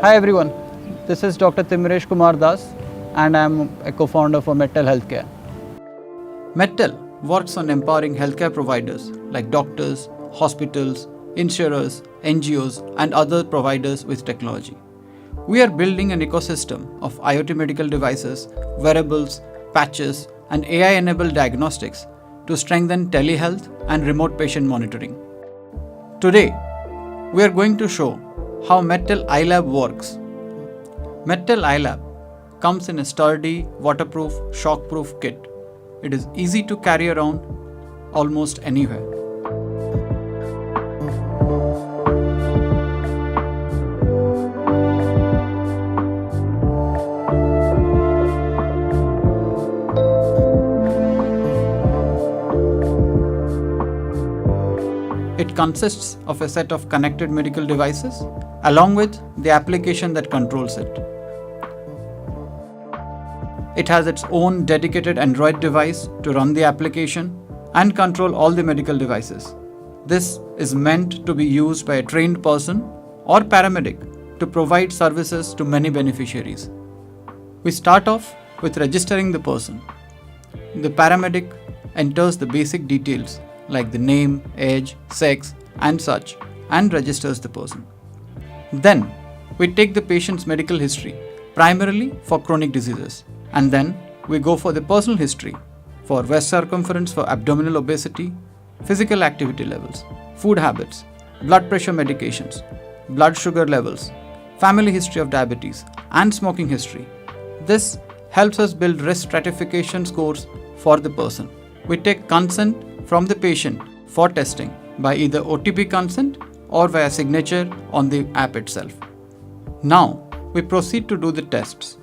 Hi everyone, this is Dr. Timresh Kumar Das and I am a co-founder for MedTel Healthcare. MedTel works on empowering healthcare providers like doctors, hospitals, insurers, NGOs and other providers with technology. We are building an ecosystem of IoT medical devices, wearables, patches and AI-enabled diagnostics to strengthen telehealth and remote patient monitoring. Today, we are going to show how MedTel iLab works. MedTel iLab comes in a sturdy, waterproof, shockproof kit. It is easy to carry around almost anywhere. It consists of a set of connected medical devices along with the application that controls it. It has its own dedicated Android device to run the application and control all the medical devices. This is meant to be used by a trained person or paramedic to provide services to many beneficiaries. We start off with registering the person. The paramedic enters the basic details like the name, age, sex and such and registers the person. Then we take the patient's medical history primarily for chronic diseases and then we go for the personal history for waist circumference for abdominal obesity, physical activity levels, food habits, blood pressure medications, blood sugar levels, family history of diabetes and smoking history. This helps us build risk stratification scores for the person. We take consent from the patient for testing by either OTP consent or via signature on the app itself. Now, we proceed to do the tests.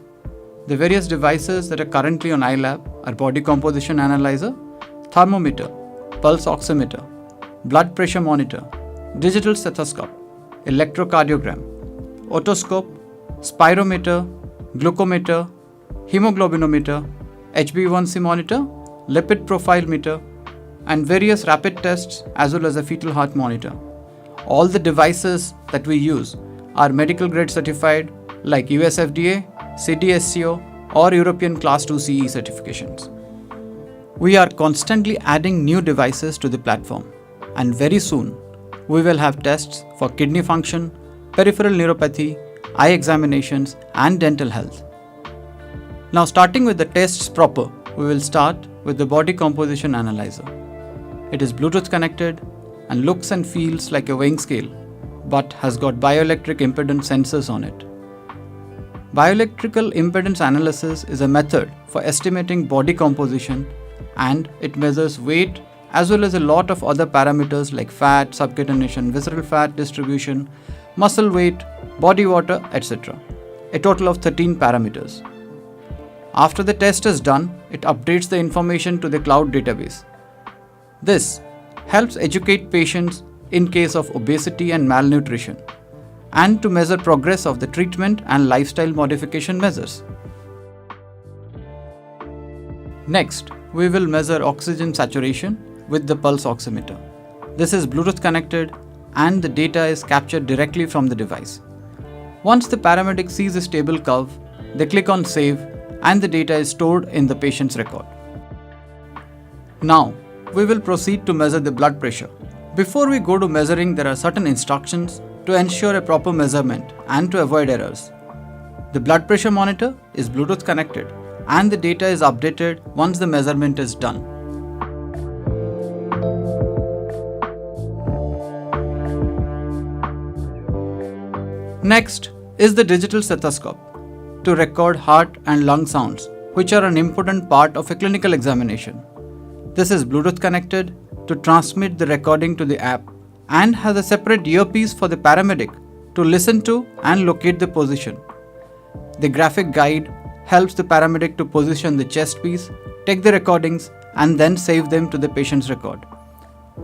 The various devices that are currently on iLab are body composition analyzer, thermometer, pulse oximeter, blood pressure monitor, digital stethoscope, electrocardiogram, otoscope, spirometer, glucometer, hemoglobinometer, HbA1c monitor, lipid profile meter, and various rapid tests as well as a fetal heart monitor. All the devices that we use are medical grade certified like US FDA, CDSCO or European Class 2 CE certifications. We are constantly adding new devices to the platform and very soon we will have tests for kidney function, peripheral neuropathy, eye examinations and dental health. Now starting with the tests proper, we will start with the body composition analyzer. It is Bluetooth connected and looks and feels like a weighing scale, but has got bioelectric impedance sensors on it. Bioelectrical impedance analysis is a method for estimating body composition and it measures weight as well as a lot of other parameters like fat, subcutaneous, visceral fat distribution, muscle weight, body water, etc. A total of 13 parameters. After the test is done, it updates the information to the cloud database. This helps educate patients in case of obesity and malnutrition and to measure progress of the treatment and lifestyle modification measures. Next, we will measure oxygen saturation with the pulse oximeter. This is Bluetooth connected and the data is captured directly from the device. Once the paramedic sees a stable curve, they click on save and the data is stored in the patient's record. Now, we will proceed to measure the blood pressure. Before we go to measuring, there are certain instructions to ensure a proper measurement and to avoid errors. The blood pressure monitor is Bluetooth connected and the data is updated once the measurement is done. Next is the digital stethoscope to record heart and lung sounds, which are an important part of a clinical examination. This is Bluetooth connected to transmit the recording to the app and has a separate earpiece for the paramedic to listen to and locate the position. The graphic guide helps the paramedic to position the chest piece, take the recordings and then save them to the patient's record.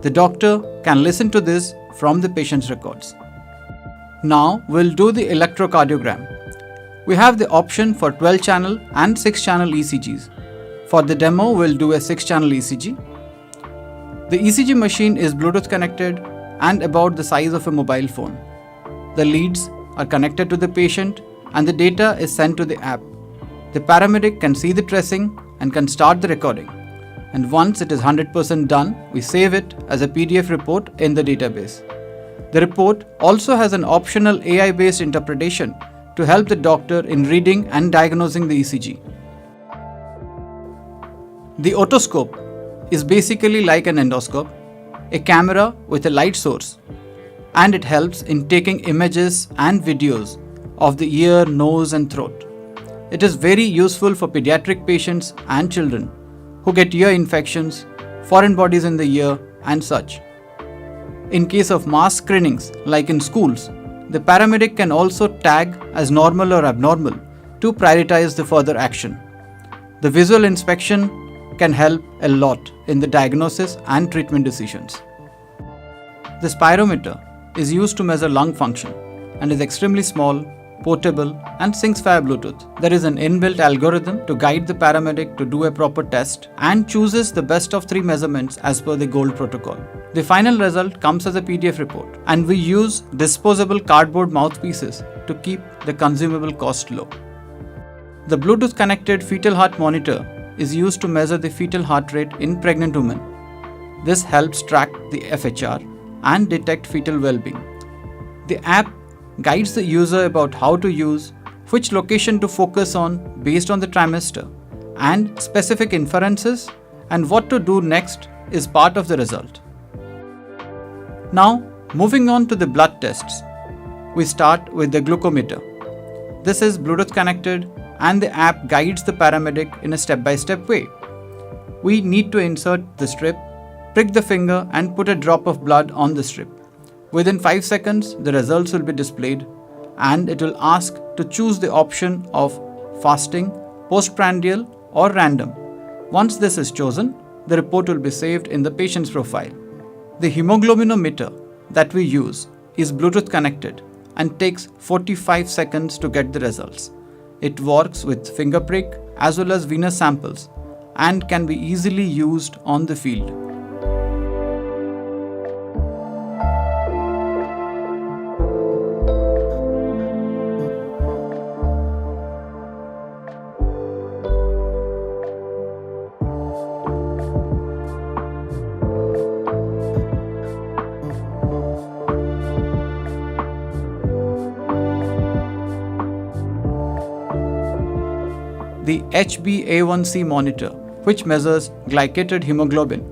The doctor can listen to this from the patient's records. Now we'll do the electrocardiogram. We have the option for 12-channel and 6-channel ECGs. For the demo, we'll do a 6-channel ECG. The ECG machine is Bluetooth connected and about the size of a mobile phone. The leads are connected to the patient and the data is sent to the app. The paramedic can see the tracing and can start the recording. And once it is 100% done, we save it as a PDF report in the database. The report also has an optional AI-based interpretation to help the doctor in reading and diagnosing the ECG. The otoscope is basically like an endoscope, a camera with a light source, and it helps in taking images and videos of the ear, nose and throat. It is very useful for pediatric patients and children who get ear infections, foreign bodies in the ear and such. In case of mass screenings like in schools, the paramedic can also tag as normal or abnormal to prioritize the further action. The visual inspection can help a lot in the diagnosis and treatment decisions. The spirometer is used to measure lung function and is extremely small, portable and syncs via Bluetooth. There is an inbuilt algorithm to guide the paramedic to do a proper test and chooses the best of 3 measurements as per the gold protocol. The final result comes as a PDF report and we use disposable cardboard mouthpieces to keep the consumable cost low. The Bluetooth connected fetal heart monitor is used to measure the fetal heart rate in pregnant women. This helps track the FHR and detect fetal well-being. The app guides the user about how to use, which location to focus on based on the trimester, and specific inferences and what to do next is part of the result. Now, moving on to the blood tests, we start with the glucometer. This is Bluetooth connected and the app guides the paramedic in a step-by-step way. We need to insert the strip, prick the finger and put a drop of blood on the strip. Within 5 seconds, the results will be displayed and it will ask to choose the option of fasting, postprandial or random. Once this is chosen, the report will be saved in the patient's profile. The hemoglobinometer that we use is Bluetooth connected and takes 45 seconds to get the results. It works with finger prick as well as venous samples and can be easily used on the field. The HbA1c monitor, which measures glycated hemoglobin,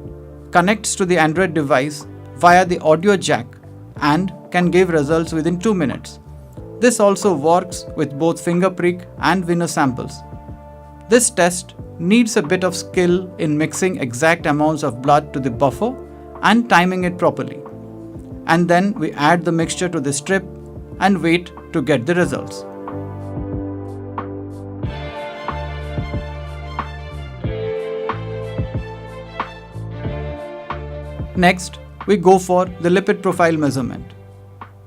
connects to the Android device via the audio jack and can give results within 2 minutes. This also works with both finger prick and venous samples. This test needs a bit of skill in mixing exact amounts of blood to the buffer and timing it properly. And then we add the mixture to the strip and wait to get the results. Next, we go for the lipid profile measurement.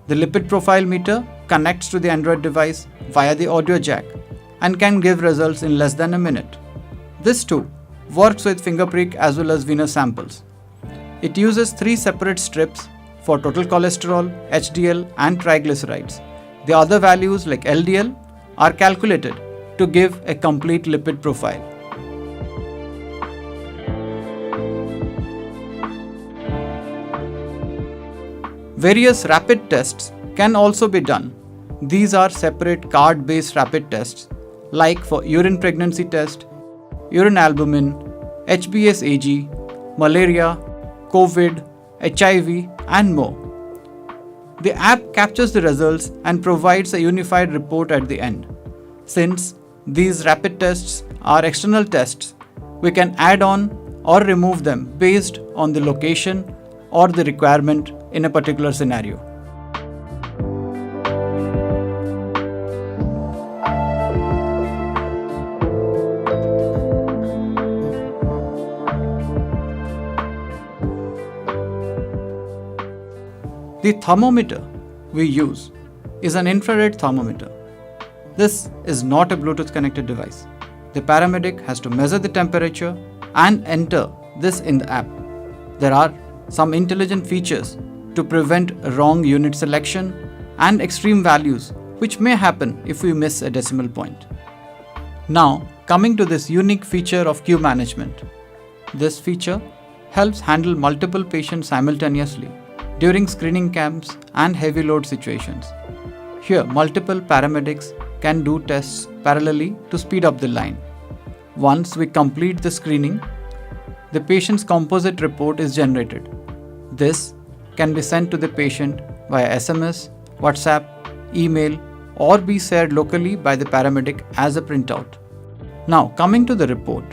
The lipid profile meter connects to the Android device via the audio jack and can give results in less than a minute. This too works with finger prick as well as venous samples. It uses 3 separate strips for total cholesterol, HDL and triglycerides. The other values like LDL are calculated to give a complete lipid profile. Various rapid tests can also be done. These are separate card-based rapid tests like for urine pregnancy test, urine albumin, HbA1c, malaria, COVID, HIV and more. The app captures the results and provides a unified report at the end. Since these rapid tests are external tests, we can add on or remove them based on the location or the requirement in a particular scenario. The thermometer we use is an infrared thermometer. This is not a Bluetooth connected device. The paramedic has to measure the temperature and enter this in the app. There are some intelligent features to prevent wrong unit selection and extreme values which may happen if we miss a decimal point. Now, coming to this unique feature of queue management. This feature helps handle multiple patients simultaneously during screening camps and heavy load situations. Here, multiple paramedics can do tests parallelly to speed up the line. Once we complete the screening, the patient's composite report is generated. This can be sent to the patient via SMS, WhatsApp, email, or be shared locally by the paramedic as a printout. Now, coming to the report.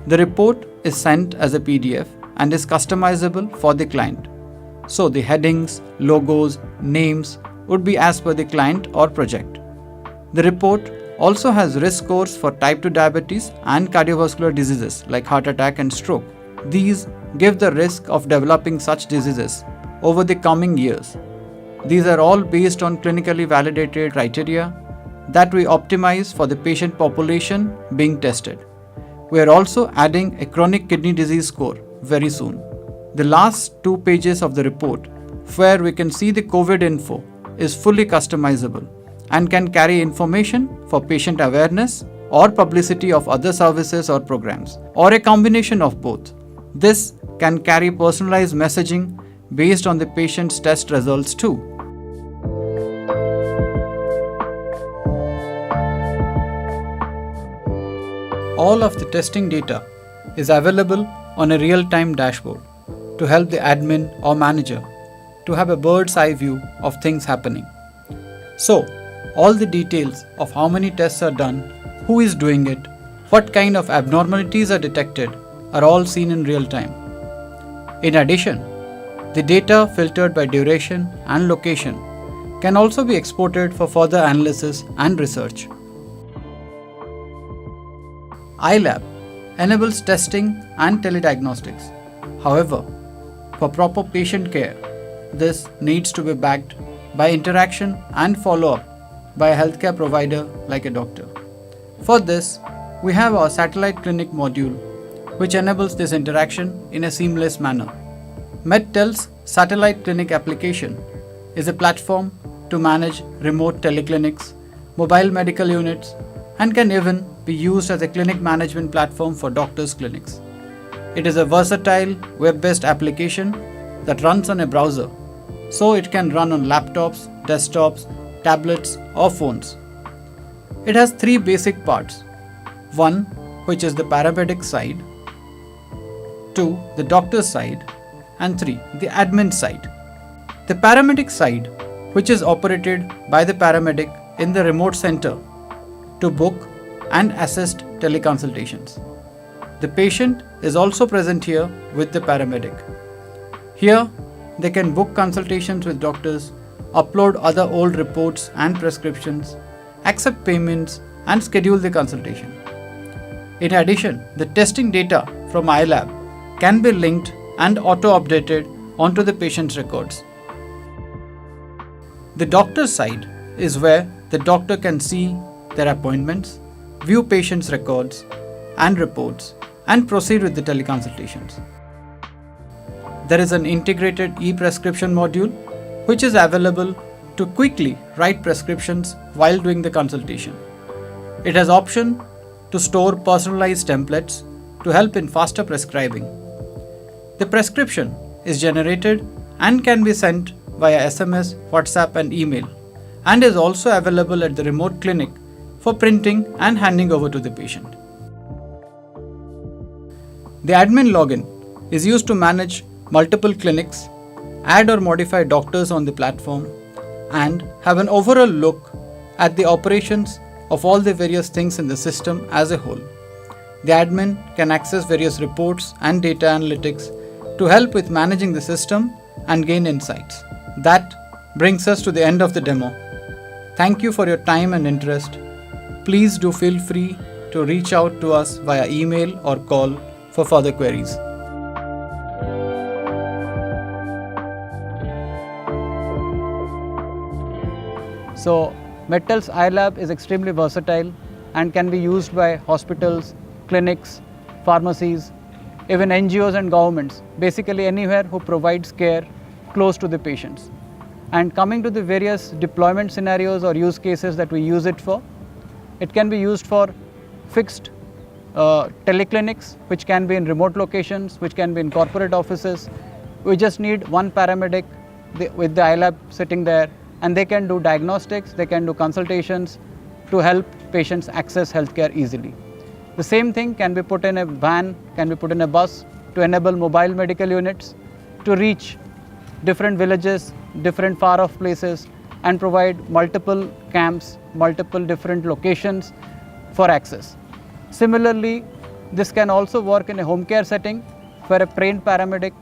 The report is sent as a PDF and is customizable for the client. So, the headings, logos, names would be as per the client or project. The report also has risk scores for type 2 diabetes and cardiovascular diseases like heart attack and stroke. These give the risk of developing such diseases over the coming years. These are all based on clinically validated criteria that we optimize for the patient population being tested. We are also adding a chronic kidney disease score very soon. The last 2 pages of the report, where we can see the COVID info, is fully customizable and can carry information for patient awareness or publicity of other services or programs, or a combination of both. This can carry personalized messaging based on the patient's test results too. All of the testing data is available on a real-time dashboard to help the admin or manager to have a bird's eye view of things happening. So, all the details of how many tests are done, who is doing it, what kind of abnormalities are detected are all seen in real time. In addition, the data filtered by duration and location can also be exported for further analysis and research. iLab enables testing and telediagnostics. However, for proper patient care, this needs to be backed by interaction and follow-up by a healthcare provider like a doctor. For this, we have our satellite clinic module, which enables this interaction in a seamless manner. MedTel's satellite clinic application is a platform to manage remote teleclinics, mobile medical units, and can even be used as a clinic management platform for doctors' clinics. It is a versatile web-based application that runs on a browser, so it can run on laptops, desktops, tablets, or phones. It has 3 basic parts. 1, which is the paramedic side, 2, the doctor's side, and 3, the admin side. The paramedic side, which is operated by the paramedic in the remote center to book and assist teleconsultations. The patient is also present here with the paramedic. Here, they can book consultations with doctors, upload other old reports and prescriptions, accept payments, and schedule the consultation. In addition, the testing data from iLab can be linked and auto-updated onto the patient's records. The doctor's side is where the doctor can see their appointments, view patients' records and reports, and proceed with the teleconsultations. There is an integrated e-prescription module which is available to quickly write prescriptions while doing the consultation. It has option to store personalized templates to help in faster prescribing. The prescription is generated and can be sent via SMS, WhatsApp, and email, and is also available at the remote clinic for printing and handing over to the patient. The admin login is used to manage multiple clinics, add or modify doctors on the platform, and have an overall look at the operations of all the various things in the system as a whole. The admin can access various reports and data analytics to help with managing the system and gain insights. That brings us to the end of the demo. Thank you for your time and interest. Please do feel free to reach out to us via email or call for further queries. So, MedTel's iLab is extremely versatile and can be used by hospitals, clinics, pharmacies, even NGOs and governments, basically anywhere who provides care close to the patients. And coming to the various deployment scenarios or use cases that we use it for, it can be used for fixed teleclinics, which can be in remote locations, which can be in corporate offices. We just need one paramedic with the iLab sitting there, and they can do diagnostics, they can do consultations to help patients access healthcare easily. The same thing can be put in a van, can be put in a bus to enable mobile medical units to reach different villages, different far off places, and provide multiple camps, multiple different locations for access. Similarly, this can also work in a home care setting where a trained paramedic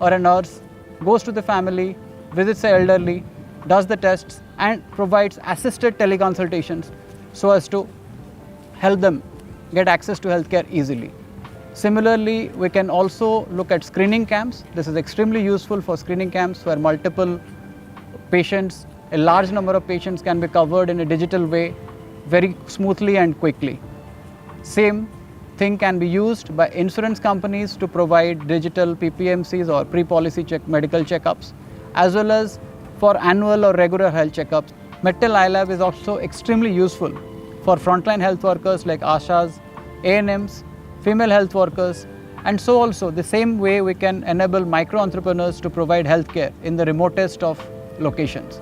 or a nurse goes to the family, visits the elderly, does the tests, and provides assisted teleconsultations so as to help them get access to healthcare easily. Similarly, we can also look at screening camps. This is extremely useful for screening camps where multiple patients, a large number of patients can be covered in a digital way very smoothly and quickly. Same thing can be used by insurance companies to provide digital PPMCs or pre-policy medical checkups, as well as for annual or regular health checkups. MedTel iLab is also extremely useful for frontline health workers like ASHAs, ANMs, female health workers, and so also the same way we can enable micro entrepreneurs to provide healthcare in the remotest of locations.